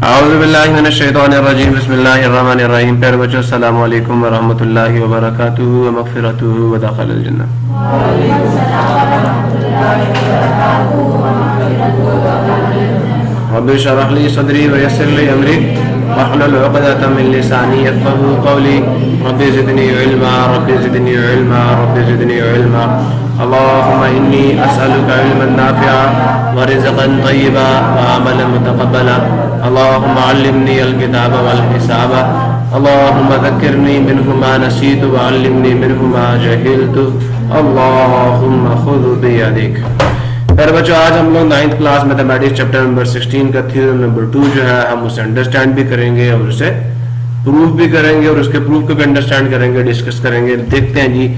औज़ु बिल्लाहि मिनश शैतानिर रजीम बिस्मिल्लाहिर रहमानिर रहीम। प्यारे बच्चों, अस्सलामु अलैकुम व रहमतुल्लाहि व बरकातुहू व मग़फ़िरतुहू व दख़लल जन्नह। रब्बि इश्रह ली सदरी व यस्सिर ली अमरी वहलुल उक़दतम मिन लिसानी यफ़क़हू क़ौली। Rabbi ज़िदनी इल्मा rabbi ज़िदनी इल्मा rabbi ज़िदनी इल्मा। अल्लाहुम्मा इन्नी अस्अलुका इल्मन नाफ़िअ व रिज़्क़न तय्यिबा व अमलन मुतक़ब्बला। अल्लाहुम्मा अल्लिमनी अल-किताब वल हिसाब। अल्लाहुम्मा ज़क्किरनी मिन्हु मा नसीतु व अल्लिमनी मिन्हु मा जहिलतु। अल्लाहुम्मा खुज़ बियदिक। प्यारे बच्चों, आज हम लोग 9th class mathematics chapter number 16 का थ्योरम नंबर 2 जो है हम उसे अंडरस्टैंड भी करेंगे और उसे प्रूफ भी करेंगे और उसके प्रूफ को भी अंडरस्टैंड करेंगे, डिस्कस करेंगे। देखते हैं जी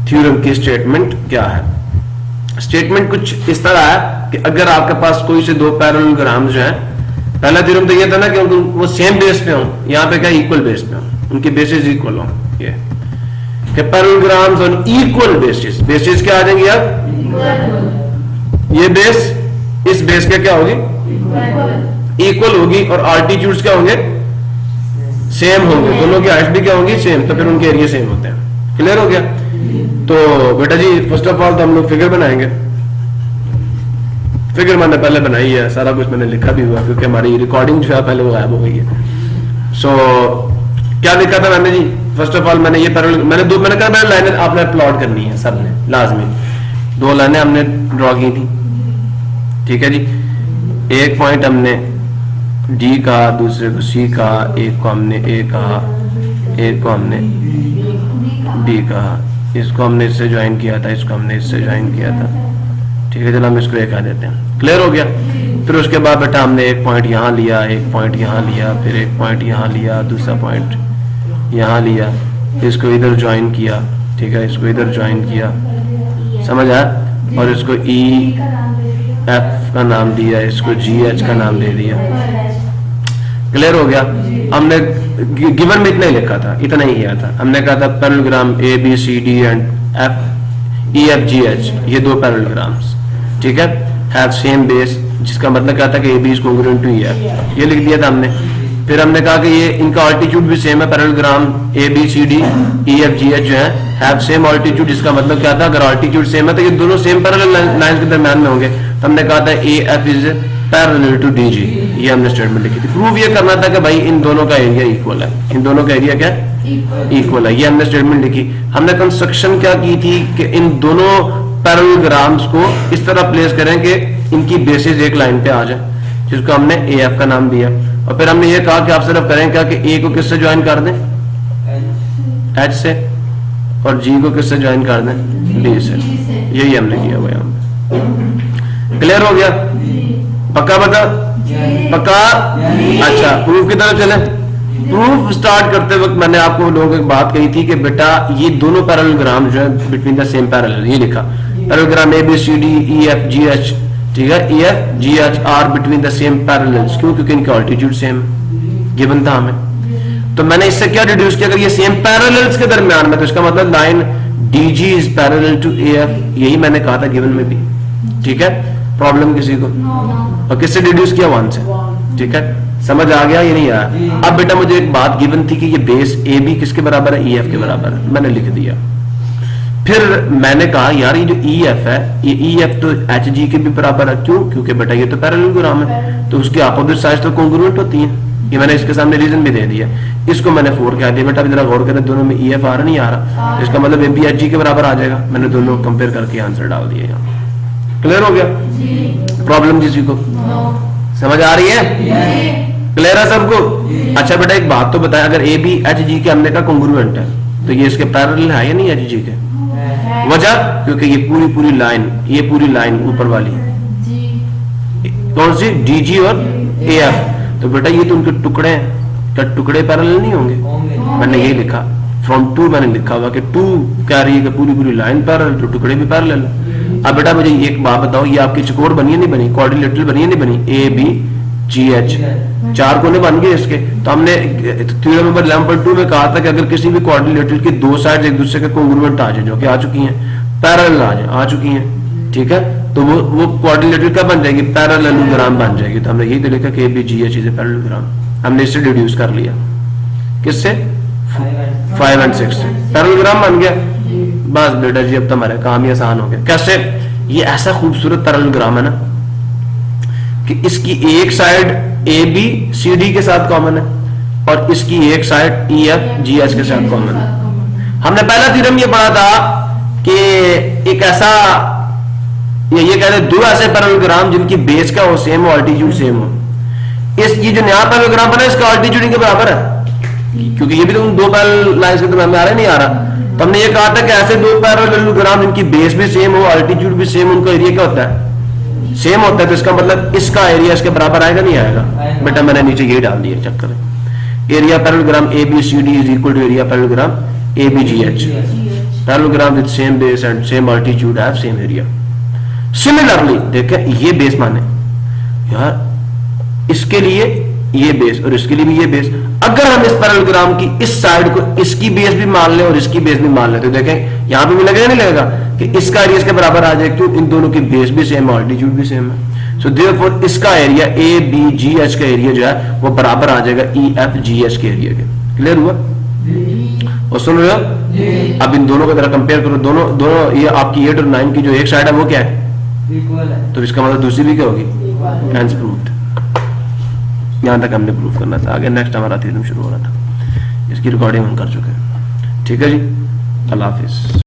थ्योरम की स्टेटमेंट क्या है। स्टेटमेंट कुछ इस तरह है कि अगर आपके पास कोई से दो पैरेललोग्राम जो है, पहला थ्योरम तो ये था ना कि वो सेम बेस पे हों, यहाँ पे क्या इक्वल बेस पे हों, उनके बेसिस इक्वल हों। ये parallelograms on equal basis, basis क्या आ जाएंगी यार, ये बेस इस बेस के क्या होगी, इक्वल होगी, और आल्टीट्यूड्स क्या होंगे, सेम होंगे, दोनों की हाइट भी क्या होंगी, सेम, तो फिर उनके एरिया सेम होते हैं। क्लियर हो गया? तो बेटा जी फर्स्ट ऑफ ऑल तो हम लोग फिगर बनाएंगे। फिगर मैंने पहले बनाई है, सारा कुछ मैंने लिखा भी हुआ क्योंकि हमारी रिकॉर्डिंग जो है पहले वो गायब हो गई है। सो क्या लिखा था मैंने जी, फर्स्ट ऑफ ऑल मैंने ये मैंने कहा मैंने लाइनें आपने प्लॉट करनी है, सबने लाजमी 2 लाइनें हमने ड्रॉ की थी, ठीक है जी। एक पॉइंट हमने डी कहा, दूसरे को सी कहा, एक को हमने ए कहा, एक को हमने बी कहा, इसको हमने इससे ज्वाइन किया था, इसको हमने इससे ज्वाइन किया था, ठीक है। चलो हम इसको एक कह देते हैं। क्लियर हो गया? फिर उसके बाद बेटा हमने एक पॉइंट यहाँ लिया, एक पॉइंट यहाँ लिया, फिर एक पॉइंट यहाँ लिया, दूसरा पॉइंट यहाँ लिया, इसको इधर ज्वाइन किया, ठीक है, इसको इधर ज्वाइन किया, समझ आया, और इसको ई एफ का नाम दिया, इसको जी एच का नाम दे दिया। क्लियर हो गया? हमने गिवन में इतना ही लिखा था, इतना ही किया था। हमने कहा था parallelogram A B C D and F E F G H, ये 2 पैरेललोग्राम्स, ठीक है, हैव सेम बेस, जिसका मतलब क्या था कि A B is congruent to E F, ये लिख दिया था हमने। फिर हमने कहा कि ये इनका ऑल्टीट्यूड भी सेम है, parallelogram A B C D E F G H जो है हैव सेम ऑल्टीट्यूड, जिसका मतलब क्या था, अगर ऑल्टीट्यूड सेम है तो ये दोनों सेम पैरेलल लाइंस के दरमियान में होंगे। तो हमने कहा था A F is parallel to D G, ये हमने स्टेटमेंट लिखी थी। प्रूफ ये करना था कि भाई इन दोनों का एरिया इक्वल है, इन दोनों का एरिया क्या इक्वल है, ये हमने स्टेटमेंट लिखी। हमने कंस्ट्रक्शन क्या की थी कि इन दोनों पैरेललोग्राम्स को इस तरह प्लेस करें कि इनकी बेसिस एक लाइन पे आ जाए, जिसको हमने ए एफ का नाम दिया। और फिर हमने ये कहा कि आप सिर्फ करें क्या कि ए को किससे ज्वाइन कर दें, एच से, और जी को किससे ज्वाइन कर दें, डी से। यही हमने किया हुआ है। क्लियर हो गया? पक्का बता? पक्का? अच्छा, प्रूफ की तरफ चले। प्रूफ स्टार्ट करते वक्त मैंने आपको लोगों को एक बात कही थी कि बेटा ये दोनों पैरेललोग्राम जो है बिटवीन द सेम पैरेलल, ये लिखा parallelogram A B C D E F G H, ठीक है, E F G H are between the same parallels. क्यों? क्योंकि इनके ऑल्टीट्यूड सेम गिवन था हमें। तो मैंने इससे क्या डिड्यूस किया, अगर ये सेम पैरेलल्स के दरमियान में, तो इसका मतलब line D G is parallel to A F, यही मैंने कहा था गिवन में भी, ठीक है। प्रॉब्लम किसी को? और किससे डिड्यूस किया? 1 से, ठीक है। समझ आ गया ये नहीं आया? अब बेटा मुझे एक बात गिवन थी कि ये बेस ए बी किसके बराबर है, ई एफ के बराबर है, मैंने लिख दिया। फिर मैंने कहा यार ये जो ई एफ है, ये ई एफ तो एच जी के भी बराबर है। क्यों? क्योंकि बेटा ये तो पैरेललोग्राम है, तो उसकी अपोजिट साइड तो कॉन्ग्रुएंट होती है। ये मैंने इसके सामने रीजन भी दे दिया। इसको मैंने 4 कह दिया। बेटा जरा गौर करें, दोनों में ई एफ आ रहा नहीं आ रहा, इसका मतलब ए बी एच जी के बराबर आ जाएगा। मैंने दोनों कंपेयर करके आंसर डाल दिया यहाँ। क्लियर हो गया? प्रॉब्लम किसी को समझ आ रही है? क्लियर है सबको? अच्छा बेटा एक बात तो बताया, अगर ए बी एच जी के हमने का कॉन्ग्रुएंट है तो ये इसके पैरेलल है या नहीं एच जी के? वजह क्योंकि ये पूरी लाइन, ये पूरी लाइन ऊपर वाली कौन सी, डी जी और ए एफ, तो बेटा ये तो उनके टुकड़े हैं, क्या टुकड़े पैरेलल नहीं होंगे? मैंने ये लिखा फ्रॉम 2, मैंने लिखा हुआ कि 2 कह रही है कि पूरी लाइन पैरेलल, तो टुकड़े भी पैरेलल। अब बेटा मुझे एक बात बताओ, ये आपकी चकोर बनी है नहीं बनी, क्वाड्रिलेटरल बनी है नहीं बनी, ए बी जी एच, 4 कोने बन गए इसके। तो हमने थ्योरम नंबर 11.2 में कहा था कि अगर किसी भी क्वाड्रिलेटरल की 2 साइड्स एक दूसरे के कॉन्ग्रुएंट आ जाए, जो कि आ चुकी हैं, पैरेलल आ चुकी हैं, ठीक है, तो वो क्वाड्रिलेटरल क्या बन जाएगी, पैरेललोग्राम बन जाएगी। तो हमने यही तो लिखा कि B G H is a parallelogram, हमने इससे डिड्यूस कर लिया, किससे, 5 and 6 से पैरेललोग्राम बन गया। बस बेटा जी अब तो हमारे काम ही आसान हो गया। कैसे, ये ऐसा खूबसूरत पैरेललोग्राम है ना कि इसकी एक side A B C D के साथ कॉमन है और इसकी एक side E F G H के साथ कॉमन है। हमने पहला थ्योरम ये पढ़ा था कि एक ऐसा ये कह रहे दो ऐसे पैरेललोग्राम जिनकी बेस का हो सेम हो, अल्टीट्यूड सेम हो। ये जो नया पैरेललोग्राम बना इसका अल्टीट्यूड इनके बराबर है, क्योंकि ये भी तो दो पैरेलल लाइंस के दरमियान में आ रहा नहीं आ रहा। तो हमने ये कहा था कि ऐसे दो पैरेललोग्राम जिनकी बेस भी सेम हो, अल्टीट्यूड भी सेम, उनका एरिया क्या होता है, सेम होता है। तो इसका मतलब इसका एरिया इसके बराबर आएगा नहीं आएगा, बेटा मैंने नीचे ये डाल दिया चक्कर। Area parallelogram A B C D is equal to area parallelogram A B G H. Parallelogram with same base and same altitude have same area. Similarly देखें ये बेस माने यार, इसके लिए ये बेस और इसके लिए भी ये बेस। अगर हम इस पैरेललोग्राम की इस साइड को इसकी बेस भी मान लें और इसकी बेस भी मान लें तो देखें यहां पे भी लगेगा नहीं लगेगा कि इसका एरिया इसके बराबर आ जाए, क्यों, इन दोनों की बेस भी सेम है, अल्टीट्यूड भी सेम है। सो देयरफॉर इसका area A B G H का एरिया जो है वो बराबर आ जाएगा ई एफ जी एच के एरिया के। क्लियर हुआ और सुन रहे हो? अब इन दोनों को जरा कंपेयर करो, दोनों ये आपकी 8 और 9 की जो एक साइड है वो क्या है, इक्वल है। तो इसका मतलब दूसरी भी क्या होगी, हेंस प्रूव्ड। यहां तक हमने प्रूव करना था, आगे नेक्स्ट हमारा थ्योरम शुरू हो रहा था, इसकी रिकॉर्डिंग हम कर चुके हैं। ठीक है जी, अल्लाह हाफिज।